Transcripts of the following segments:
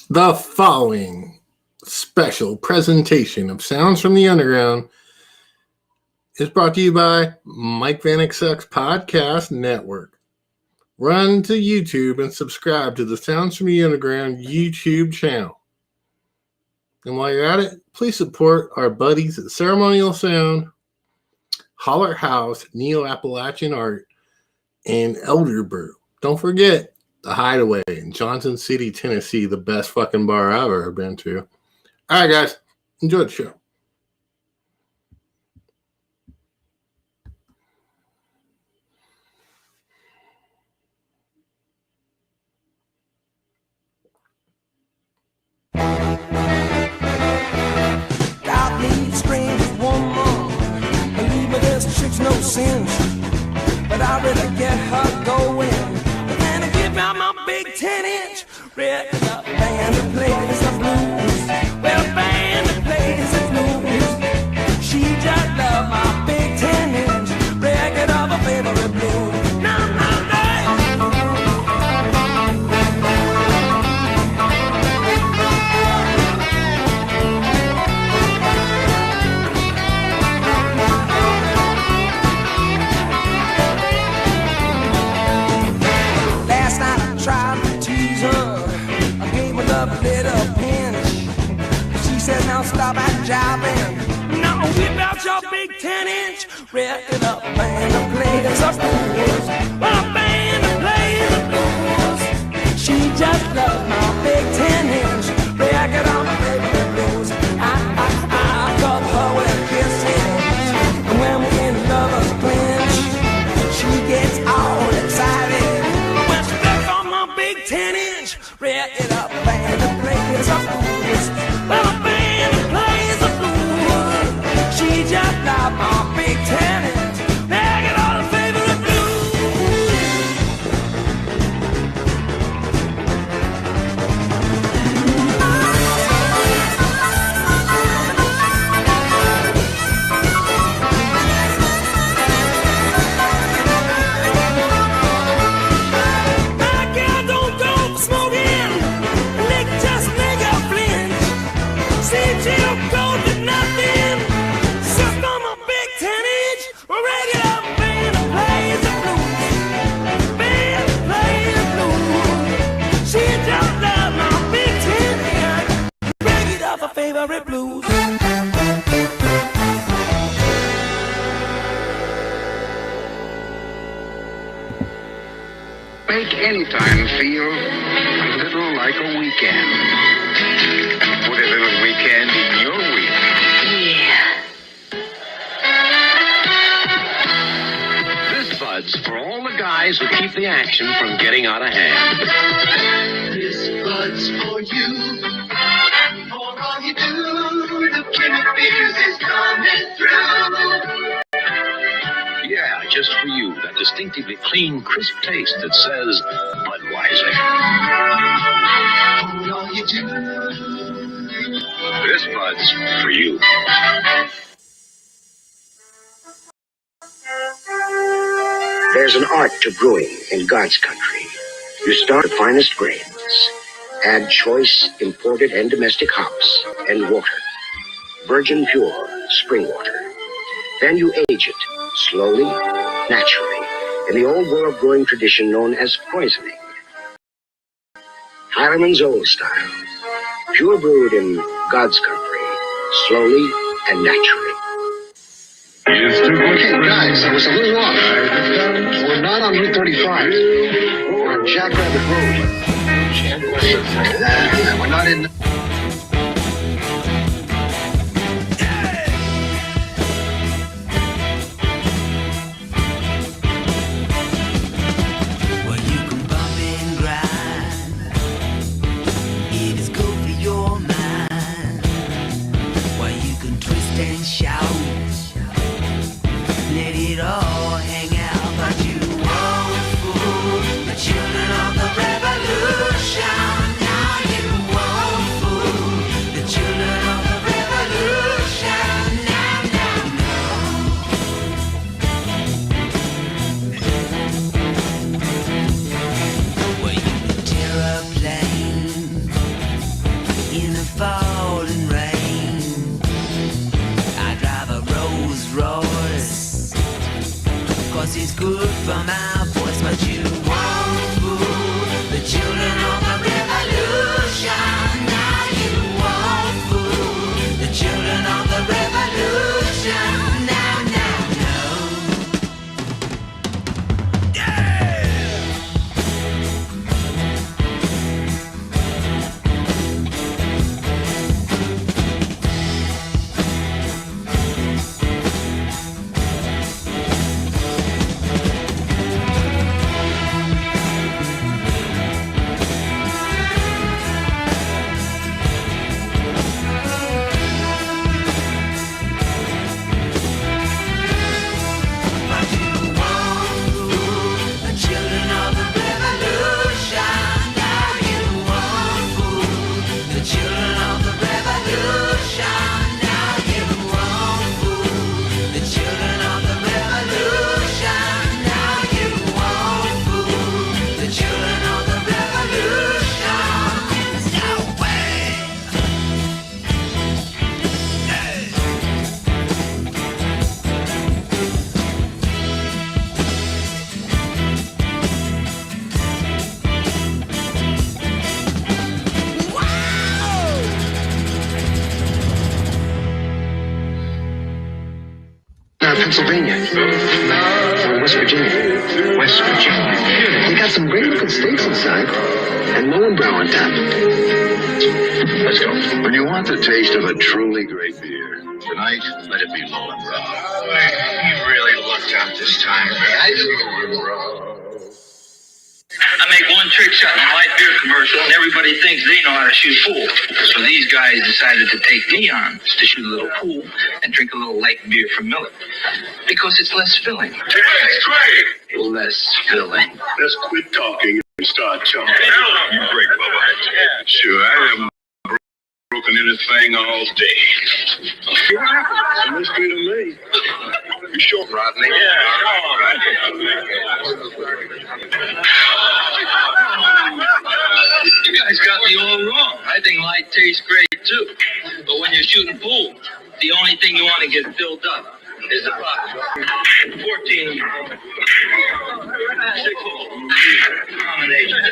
The following special presentation of Sounds from the Underground is brought to you by Mike Vanek Sucks Podcast Network. Run to YouTube and subscribe to the Sounds from the Underground YouTube channel. And while you're at it, please support our buddies at Ceremonial Sound, Holler House, Neo-Appalachian Art, and Elder Brew. Don't forget The Hideaway in Johnson City, Tennessee, the best fucking bar I've ever been to. All right, guys, enjoy the show. God needs strangers one more. Believe me, this chick's no cinch, but I really get her going. And I give out my big 10-inch red band that plays the blues. Well, band that plays the blues. She just loves my big 10-inch record of her favorite blues. Now, last night I tried to tease her. I gave her a little pinch. She said, now stop and jiving. Now whip out your big 10-inch record up, band that plays the blues. Well, a band that plays the blues. She just loves my big 10-inch record on my favorite blues. I got her with kisses, and when we're in lovers clinch, she gets all excited when she gets on my big 10-inch record up, band that plays the blues. Well, a band that plays the blues. She just loves my big 10-inch record on her favorite blues. My girl don't go for smoking, lick just make her flinch. See, she'll go to nothing, suck on my big 10-inch regular band that plays the blues. Band that plays the blues. She just loves my big 10-inch regular of her favorite blues. Make any time feel a little like a weekend. Put a little weekend in your week. This Bud's for all the guys who keep the action from getting out of hand. This Bud's for you, for all you do. The king of beers is coming through. Yeah, just for you, that distinctively clean, crisp taste that says Budweiser. For all you do. This Bud's for you. There's an art to brewing in God's country. You start the finest grains, add choice imported and domestic hops and water, virgin pure spring water. Then you age it slowly, naturally, in the old world brewing tradition known as poisoning. Highland's old style, pure brewed in God's country, slowly and naturally. Okay, guys, it was a little off. We're not on Route 35. We're on Jackrabbit Road. We're not in... Well, you can bump and grind. It is good for your mind. Well, you can twist and shout. Let it all hang out, but you won't fool the children of the revolution. Now you won't fool Pennsylvania. Or West Virginia. West Virginia. They got some great looking steaks inside. And Lowenbrow on top. Let's go. When you want the taste of a truly great beer, tonight, let it be Lowenbrow. You really lucked out this time, I make one trick shot in a light beer commercial, and everybody thinks they know how to shoot pool. So these guys decided to take me on to shoot a little pool and drink a little light beer from Miller. Because it's less filling. That's great! Less filling. Let's quit talking and start jumping. You break, Bubba. Sure, I haven't broken anything all day. Looks good to me. You sure, Rodney? You guys got me all wrong. I think light tastes great too. But when you're shooting pool, the only thing you want to get filled up is a box. 14. 6 combination.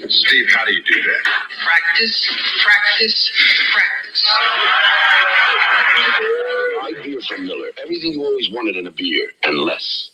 Steve, how do you do that? Practice, practice, practice. Light beer from Miller. Everything you always wanted in a beer, and less.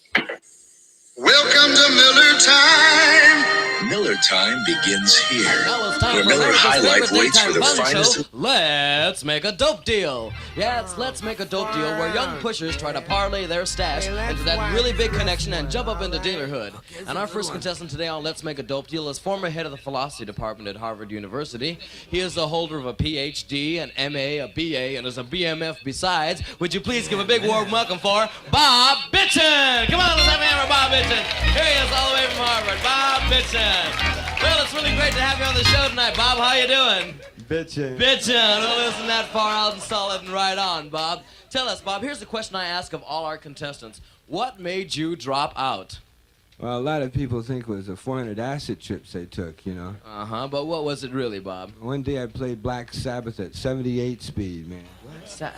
Welcome to Miller Time. Miller Time begins here, Now it's time where for Miller America's High Life favorite waits for daytime the fun finest. show. Let's make a dope deal. Yeah, it's Let's Make a Dope Deal, where young pushers try to parlay their stash into that really big connection and jump up into dealerhood. And our first contestant today on Let's Make a Dope Deal is former head of the philosophy department at Harvard University. He is the holder of a PhD, an MA, a BA, and is a BMF besides. Would you please give a big warm welcome for Bob Bitchin? Come on, let's have a hand for Bob Bitchin. Here he is, all the way from Harvard, Bob Bitchin. Well, it's really great to have you on the show tonight, Bob. How you doing? Bitchin'. Bitchin'. Well, isn't that far out and solid and right on, Bob? Tell us, Bob, here's the question I ask of all our contestants. What made you drop out? Well, a lot of people think it was the 400 acid trips they took, you know. Uh-huh, but what was it really, Bob? One day I played Black Sabbath at 78 speed, man.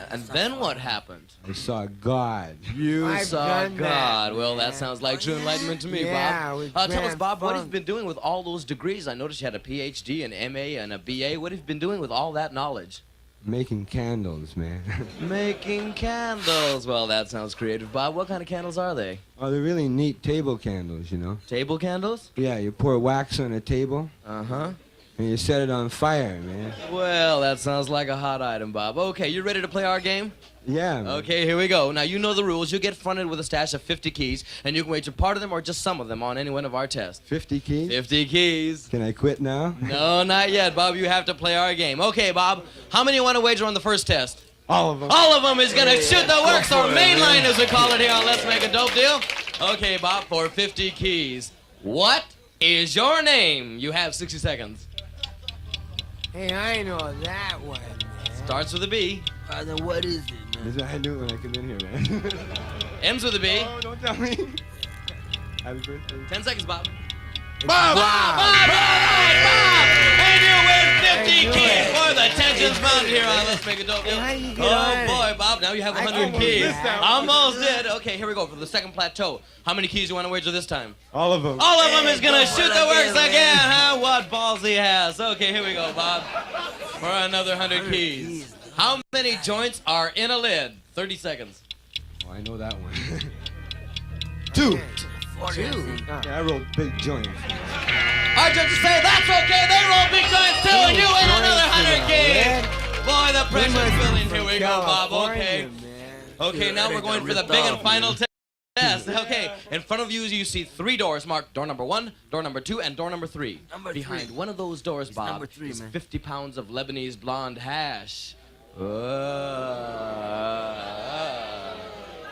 And then what happened? I saw God. You saw God. Well, that sounds like true enlightenment to me, Yeah, Bob. Tell us, Bob, what have you been doing with all those degrees? I noticed you had a PhD, an MA, and a BA. What have you been doing with all that knowledge? Making candles, man. Making candles. Well, that sounds creative, Bob. What kind of candles are they? Oh, they're really neat table candles, you know. Table candles? Yeah, you pour wax on a table, Uh-huh. and you set it on fire, man. Well, that sounds like a hot item, Bob. Okay, you ready to play our game? Yeah, man. Okay, here we go. Now, you know the rules. You get fronted with a stash of 50 keys, and you can wager part of them or just some of them on any one of our tests. 50 keys? 50 keys. Can I quit now? No, not yet, Bob. You have to play our game. Okay, Bob, how many you want to wager on the first test? All of them. All of them is going to shoot the works, or mainline, as we call it here on Let's Make a Dope Deal. Okay, Bob, for 50 keys. What is your name? You have 60 seconds. Hey, I know that one. Starts with a B. Then what is it, man? That's what I knew when I came in here, man. Ends with a B. Oh, don't tell me. Happy birthday. 10 seconds, Bob. Bob! Bob! Bob! And you win 50 keys for the Tensions Mountain here on Let's Make a Dope Deal. How you get Oh, on boy, it? Bob, now you have I 100 almost keys. missed that. Almost did. Okay, here we go for the second plateau. How many keys do you want to wager this time? All of them. All of them is going to go shoot for the it works again, again, man. huh? What balls he has. Okay, here we go, Bob. For another 100 keys. How many joints are in a lid? 30 seconds. Oh, I know that one. 2. Two. Yeah, I rolled big joints. Our judges say that's okay. They roll big joints too, and you win another 100 keys. Boy, the pressure's building. Here we go, Bob. Okay. Okay, now we're going for the big and final test. Okay, in front of you see 3 doors marked door number 1, door number 2, and door number 3. Behind one of those doors, Bob, number 3, is man. 50 pounds of Lebanese blonde hash.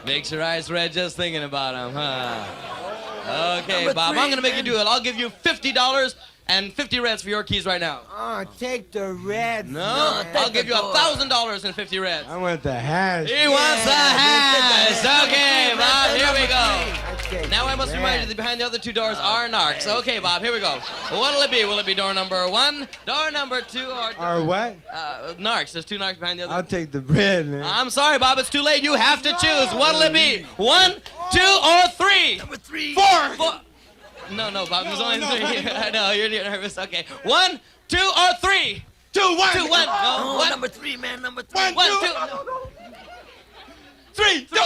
Makes your eyes red just thinking about them, huh? Okay, Number Bob, 3, I'm gonna make you man. do it. I'll give you $50 and 50 reds for your keys right now. Oh, take the red. No, I'll give you $1,000 and 50 reds. I want the hash. He wants the hash. Okay, Bob, here we go. Okay. Now I must remind you that behind the other 2 doors are narcs. Okay, Bob, here we go. What'll it be? Will it be door number 1, door number 2, or Or what? narcs? There's 2 narcs behind the other. I'll take the bread, man. I'm sorry, Bob. It's too late. You have to choose. What'll it be? 1, 2, or 3? Number 3. 4. No, Bob. There's only 3. I know you're nervous. Okay. 1, 2, or 3? 2, 1. 2, 1. No, Oh, 1. number 3, man. Number 3. 1, 2. No. 3, 2, 1.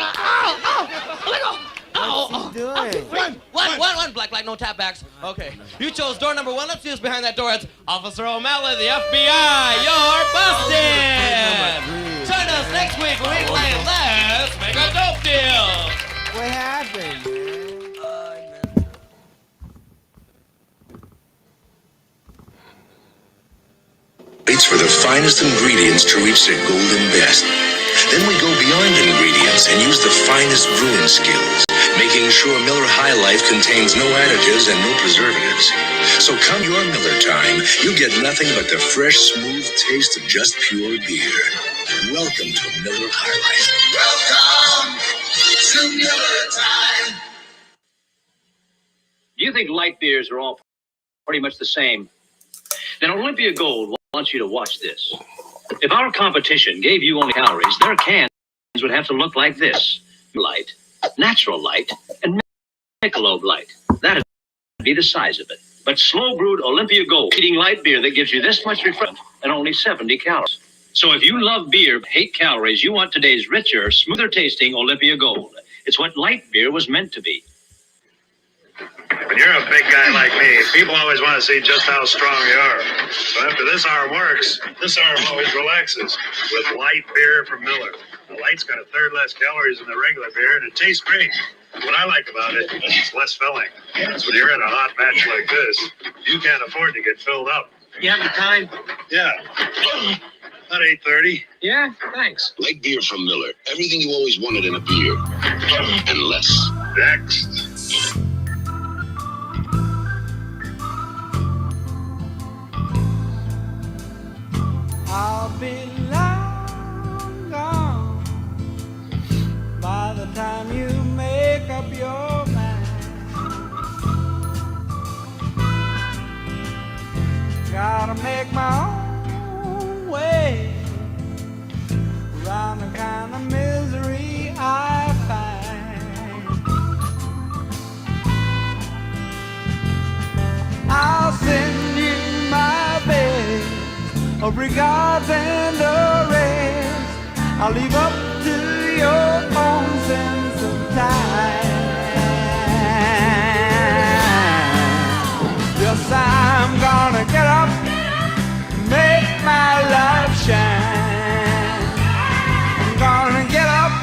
Oh, let go. What's he doing? One. Black light, no tap backs. Okay. You chose door number 1. Let's see who's behind that door. It's Officer O'Malley, the FBI. You're busted. Join us next week when we play Let's Make a Dope Deal. What happened, man? Waits for the finest ingredients to reach their golden best. Then we go beyond ingredients and use the finest brewing skills, making sure Miller High Life contains no additives and no preservatives. So come your Miller time, you get nothing but the fresh, smooth taste of just pure beer. Welcome to Miller High Life. Welcome to Miller time. Do you think light beers are all pretty much the same? Then Olympia Gold wants you to watch this. If our competition gave you only calories, their cans would have to look like this. Light, natural light, and Michelob Light. That'd be the size of it. But slow brewed Olympia Gold, eating light beer that gives you this much refreshment and only 70 calories. So if you love beer, hate calories, you want today's richer, smoother tasting Olympia Gold. It's what light beer was meant to be. When you're a big guy like me, people always want to see just how strong you are. But after this arm works, this arm always relaxes with light beer from Miller. The light's got a third less calories than the regular beer, and it tastes great. What I like about it is it's less filling. So when you're in a hot match like this, you can't afford to get filled up. You have the time? Yeah. About 8:30. Yeah, thanks. Light beer from Miller. Everything you always wanted in a beer. And less. Next. I'll be long gone by the time you make up your mind. Gotta make my own way around the kind of misery I find. I'll send you my best of regards and a rest. I'll leave up to your own sense of time. Yes, I'm gonna get up, make my life shine. I'm gonna get up,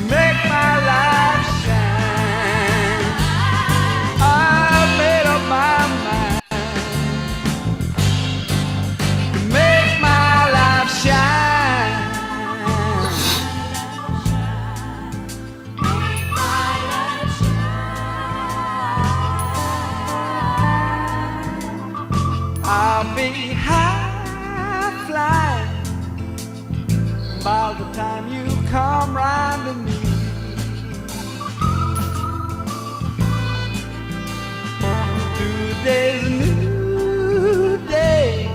make my life shine. I've made up my mind. I'll be high flying by the time you come round to me. Today's a new day,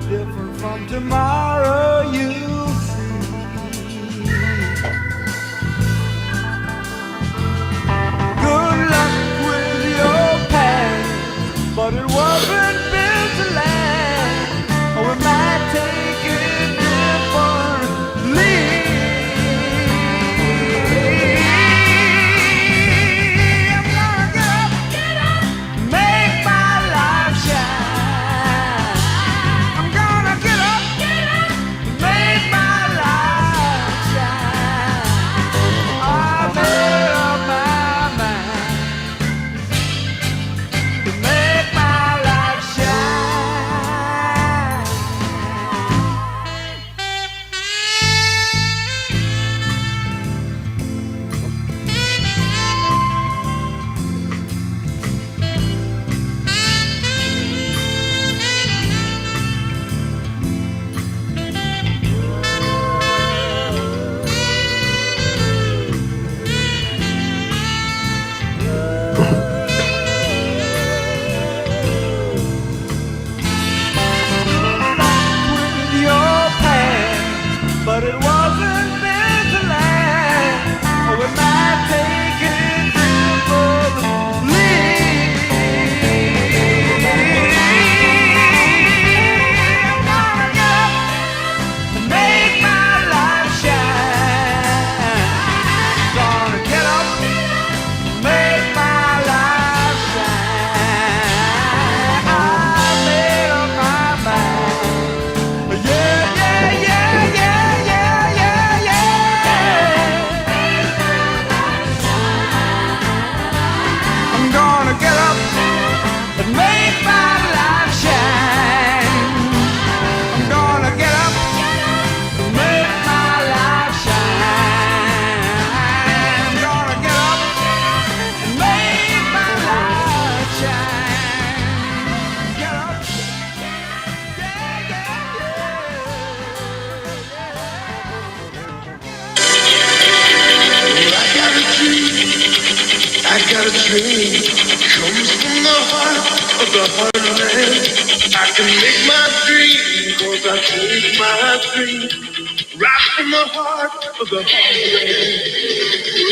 different from tomorrow, you'll see. Good luck with your past, but it wasn't built to last. Or we might take it differently. I'm gonna get up, make my life shine. I'm gonna get up, comes from the heart of the heartland. I can make my dream, cause I take my dream right from the heart of the heartland.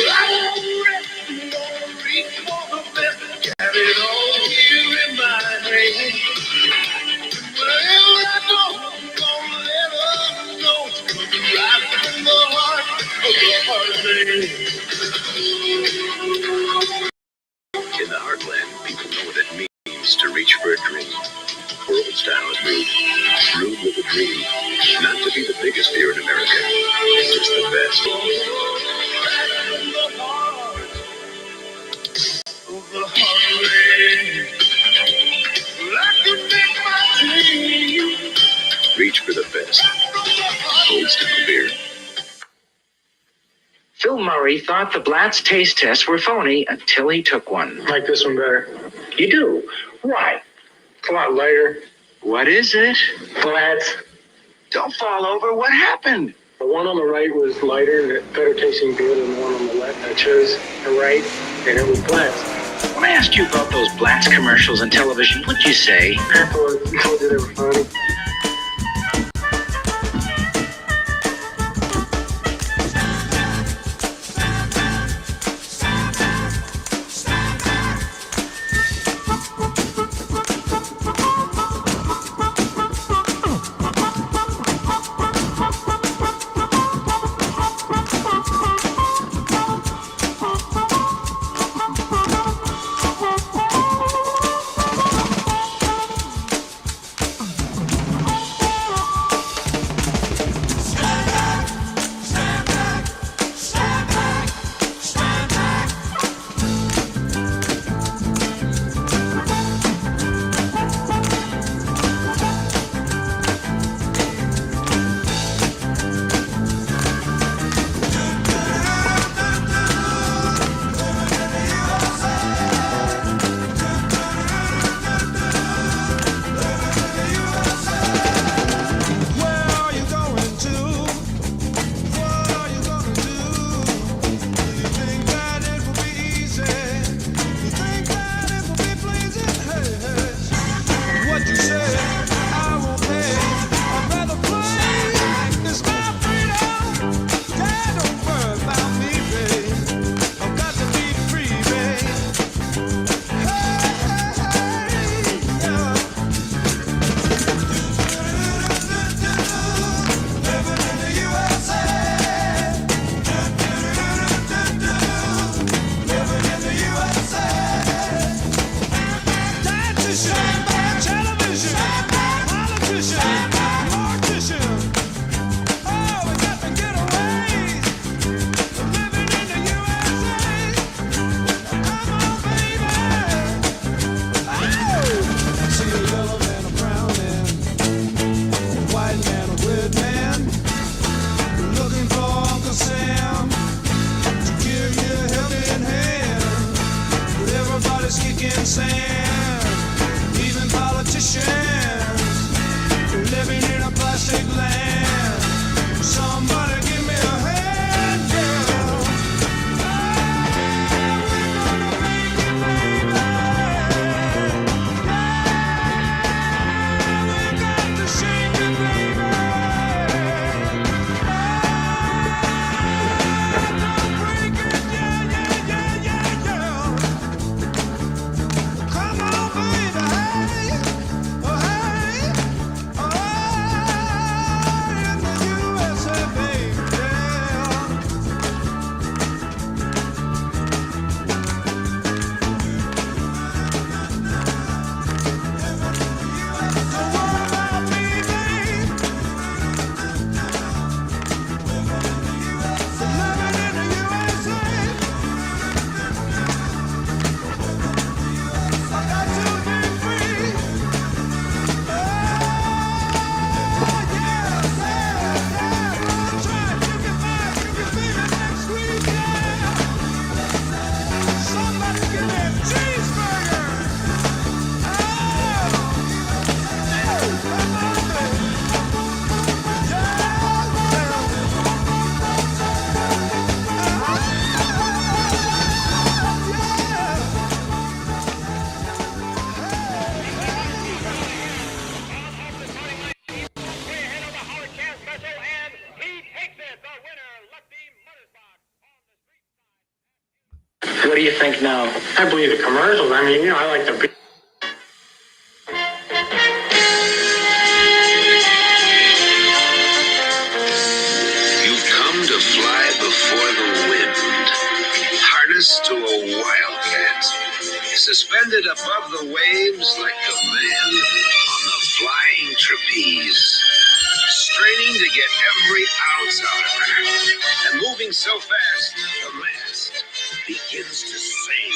I won't rest and won't reach for the best, got it all here in my hand. Whatever I do, I'm gonna let her know it's coming right from the heart of the heartland. In the heartland, people know what it means to reach for a dream. World style is rude. Rude with a dream. Not to be the biggest beer in America, just the best. Of the heartland. I can make my dream. Reach for the best. Old style beer. Phil Murray thought the Blatz taste tests were phony until he took one. I like this one better. You do? Why? It's a lot lighter. What is it? Blatz. Don't fall over. What happened? The one on the right was lighter, better tasting beer than the one on the left. I chose the right, and it was Blatz. When I asked you about those Blatz commercials on television, what'd you say? I told you they were funny. What do you think now? I believe the commercials. I mean, I like the... You've come to fly before the wind, harnessed to a wildcat, suspended above the waves like a man on the flying trapeze, straining to get every ounce out of her, and moving so fast, the mast begins to sing,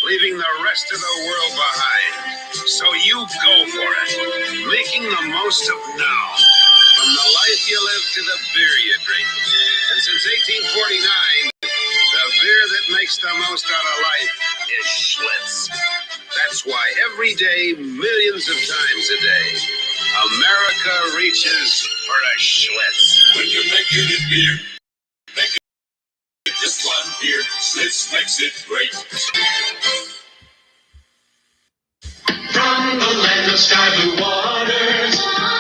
leaving the rest of the world behind. So you go for it, making the most of now. From the life you live to the beer you drink. And since 1849, the beer that makes the most out of life is Schlitz. That's why every day, millions of times a day, America reaches for a Schlitz. When you're making it beer, make it just one beer. Schlitz makes it great. From the land of sky blue water.